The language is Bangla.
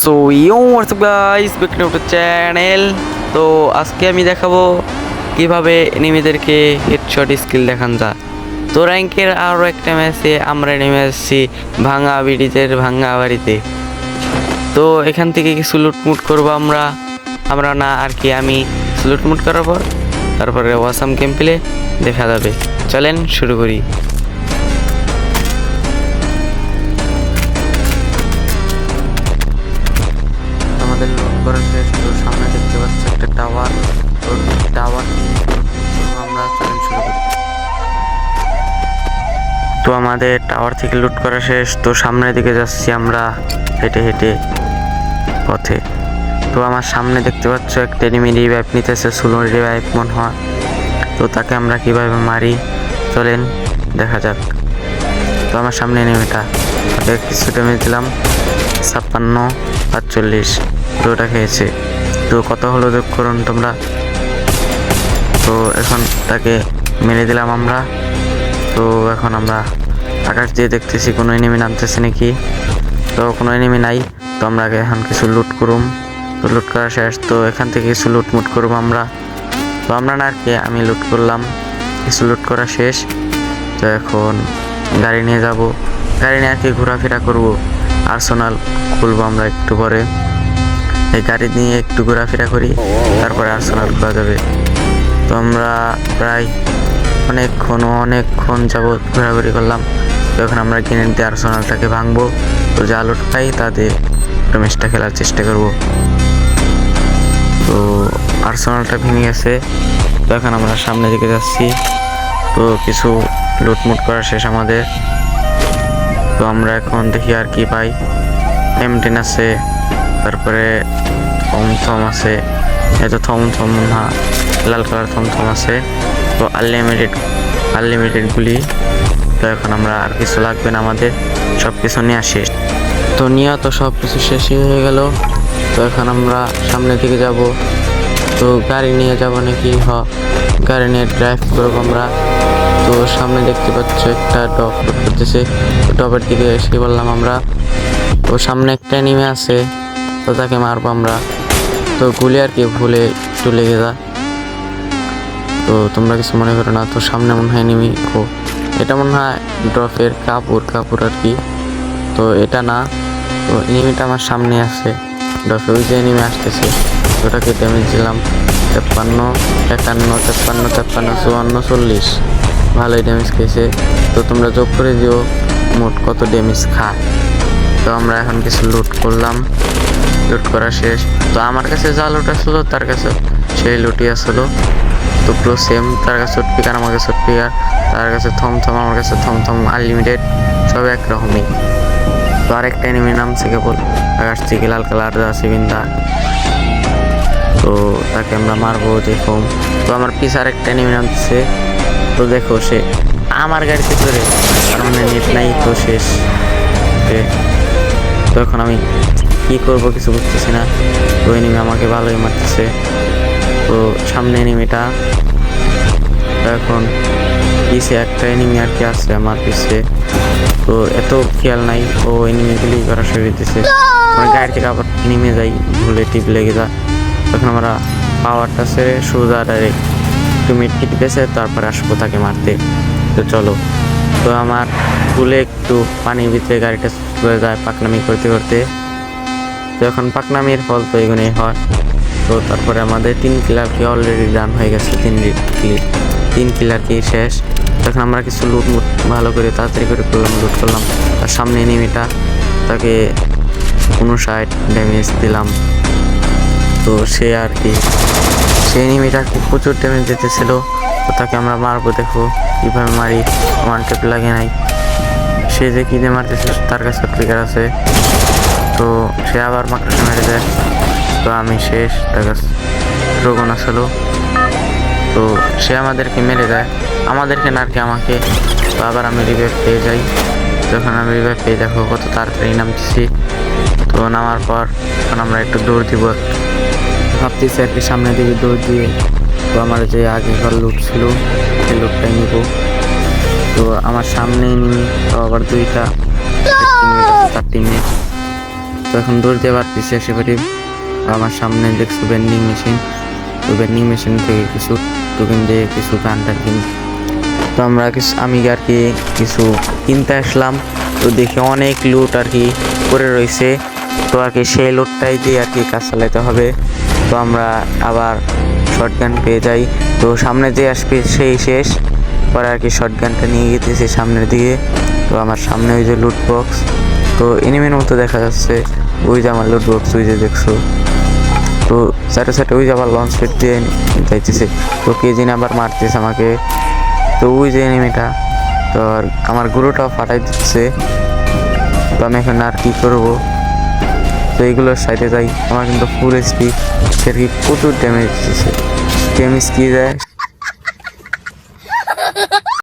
So you what's up guys, back to channel. তো আজকে আমি দেখাবো কিভাবে এনিমিদেরকে হেডশট স্কিল দেখান যায়। তো র্যাঙ্কের আরও একটা ম্যাচে আমরা নেমে আসছি ভাঙা ব্রিজের ভাঙা বাড়িতে। তো এখান থেকে কিছু লুটমুট করবো আমরা না আর কি, আমি লুটমুট করার পর তারপরে ওয়াসাম গেম প্লে দেখা যাবে। চলেন শুরু করি। আমাদের লোড করা শেষ। তো সামনে দেখতে পাচ্ছি একটা টাওয়ার। তো টাওয়ার আমরা চলেন শুরু করি। তো আমাদের টাওয়ার থেকে লুট করা শেষ। তো সামনের দিকে যাচ্ছি আমরা হেঁটে হেঁটে পথে। তো আমার সামনে দেখতে পাচ্ছ একটা এনিমি রিভাইভ নিতেছে, সুলো রিভাইভ মনে হয়। তো তাকে আমরা কিভাবে মারি চলেন দেখা যাক। তো আমার সামনে এনিমিটা, তাকে কিছু ড্যামেজ দিলাম, 56-45। তো ওটা খেয়েছে। তো কত হলো যোগ করুন তোমরা। তো এখন তাকে মেরে দিলাম আমরা। তো এখন আমরা আকাশ দিয়ে দেখতেছি কোনো এনিমি নামতেছে নাকি। তো কোনো এনিমি নাই। তো আমরা এখন কিছু লুট করুম। তো লুট করা শেষ। তো এখান থেকে কিছু লুটমুট করবো আমরা। তো আমরা না আর কি, আমি লুট করলাম, কিছু লুট করা শেষ। তো এখন গাড়ি নিয়ে যাব, গাড়ি নিয়ে আর কি ঘোরাফেরা করবো। আর্সেনাল খুলবো আমরা একটু পরে। এই গাড়ি নিয়ে একটু ঘোরাফেরা করি, তারপরে আর্সেনাল খোলা যাবে। তো আমরা প্রায় অনেকক্ষণ যাবৎ ঘোরাঘুরি করলাম। তো এখন আমরা গ্রেনেড দিয়ে আর্সেনালটাকে ভাঙবো। তো যা লুট পাই তাতে ম্যাচটা খেলার চেষ্টা করব। তো আর্সেনালটা ভেঙে গেছে। তো এখন আমরা সামনের দিকে যাচ্ছি। তো কিছু লুটমুট করা শেষ আমাদের। তো আমরা এখন দেখি আর কি পাই। M10 আছে, তারপরে থমথম আছে, এই তো থমথম না, লাল কালার থমথম আছে। তো আনলিমিটেড গুলি। তো এখন আমরা আর কিছু লাগবে না, আমাদের সব কিছু নেওয়া শেষ। তো নিয়ে তো সব কিছু শেষই হয়ে গেল। তো এখন আমরা সামনের দিকে যাব। তো গাড়ি নিয়ে যাব নাকি? গাড়ি নিয়ে ড্রাইভ করবো আমরা। তো সামনে দেখতে পাচ্ছ একটা ডগ করতেছে, ডবের দিকে এসে বললাম আমরা। তো সামনে একটা এনিমি আছে, তো তাকে মারবো আমরা। তো গুলি আর কি ভুলে একটু লেগে যা। তো তোমরা কিছু মনে করো না। তো সামনে মনে হয় এনিমি, এটা মনে হয় ড্রপের কাপড় আর কি। তো এটা না, তো এনিমিটা আমার সামনে আছে ড্রপে, ওই যে এনিমি আসতেছে। ওটাকে ড্যামেজ দিলাম 53, 51, 53, 54, 54, 40। ভালোই ড্যামেজ খেয়েছে। তো তোমরা যোগ করে দিও মোট কত ড্যামেজ খায়। তো আমরা এখন কিছু লুট করলাম, লুট করা শেষ। তো আমার কাছে যা লুট আসলো তার কাছে সেই লুটই আসলো। তো পুরো সেম, তার কাছে শটপিকার, আমার কাছে শটপিকার, তার কাছে থমথম, আমার কাছে থমথম, আনলিমিটেড, সব একরকমই। তো আরেকটা এনিমি নামছে কেবল আকাশ থেকে, লাল কালার আছে বিন্দা। তো তাকে আমরা মারবো দেখুন। তো আমার পিছে আরেকটা এনিমি নামছে। তো দেখো সে আমার গাড়িতে চড়ে, কারণ নেট নাই, তো শেষ। তো এখন আমি কি করব কিছু বুঝতেছি না। তো এনিমি আমাকে ভালোই মারতেছে। তো সামনে এনিমিটা, এখন পিছে একটা এনিমি আর কি আছে আমার পিছে। তো এত খেয়াল নাই, ও এনিমিগুলি করা শুরু দিতেছে। আমার গাড়ি থেকে আবার নেমে যাই, ভুলে টিপ লেগে যায়। তখন আমরা পাওয়ারটা ছেড়ে সোজা ডাইরেক্ট একটু মিটকিট পেয়েছে, তারপরে আসবো তাকে মারতে। তো চলো। তো আমার ভুলে একটু পানির ভিতরে গাড়িটা চলে যায় পাকনামি করতে করতে। তো এখন পাকনামির ফল তো এগুলোই হয়। তো তারপরে আমাদের 3 কিলার কি অলরেডি রান হয়ে গেছে, 3 কিলার কি শেষ। তখন আমরা কিছু লুটমুট ভালো করে তাড়াতাড়ি করে লুট করলাম। তার সামনে এনিমিটা, তাকে 59 ড্যামেজ দিলাম। তো সে আর কি, সেই এনিমিটা আর কি প্রচুর ড্যামেজ দিতেছিল। তো তাকে আমরা মারবো, দেখো কীভাবে মারি, ওয়ান টেপ লাগে নাই। সে যে কিনে মারতেছে তার কাছে ট্রিগার আছে। তো সে আবার মাকড়সা মেরে দেয়। তো আমি শেষ, তার কাছে ড্রাগন আসলো। তো সে আমাদেরকে মেরে দেয়, আমাদেরকে না আর কি, আমাকে। তো আবার আমি রিভাইভ পেয়ে যাই। যখন আমি রিভাইভ পেয়ে, দেখো কত তাড়াতাড়ি নামতেছি। তো নামার পর এখন আমরা একটু দৌড় দিব, ভাবতেছি আর কি সামনের দিকে দৌড় দিয়ে। তো আমার যে আগেকার লুট ছিল সেই লুটটাই নিব। তো আমার সামনেই নিই। তো আবার 2টা টিমমেট আছে, 4 টিমমেট। তো এখন দৌড় দিয়ে পারতেছি আশেপাশে। আমার সামনে দেখছো বেন্ডিং মেশিন, তো বেন্ডিং মেশিন থেকে কিছু টোকেন দিয়ে কিছু গান কিনি। তো আমি আর কি কিছু কিনতে আসলাম, তো দেখি অনেক লুট আর কি করে রয়েছে। তো আর কি সেই লুটটাই দিয়ে আর কি কাজ চালাতে হবে। তো আমরা আবার শর্টগান পেয়ে যাই, তো সামনে যে আসবে সেই শেষ। পরে আর কি শর্টগানটা নিয়ে গেতেছি সামনের দিকে। তো আমার সামনে ওই যে লুট বক্স, তো এনিমির মতো দেখা যাচ্ছে। ওই যে আমার লুট বক্স, ওই যে দেখছো। তো সাইডে সাইডে ওই যে আবার লঞ্চ প্যাড দিয়ে যাইতেছে। তো কে যিনি আবার মারতেছে আমাকে। তো ওই যে এনিমিটা, তো আমার গুঁড়োটাও ফাটাই দিচ্ছে। তো আমি এখন আর কি করবো। তো এইগুলোর সাইডে যাই, আমার কিন্তু ফুল এসপি, সে কি প্রচুর ড্যামেজ দিচ্ছে। ড্যামেজ কি যায়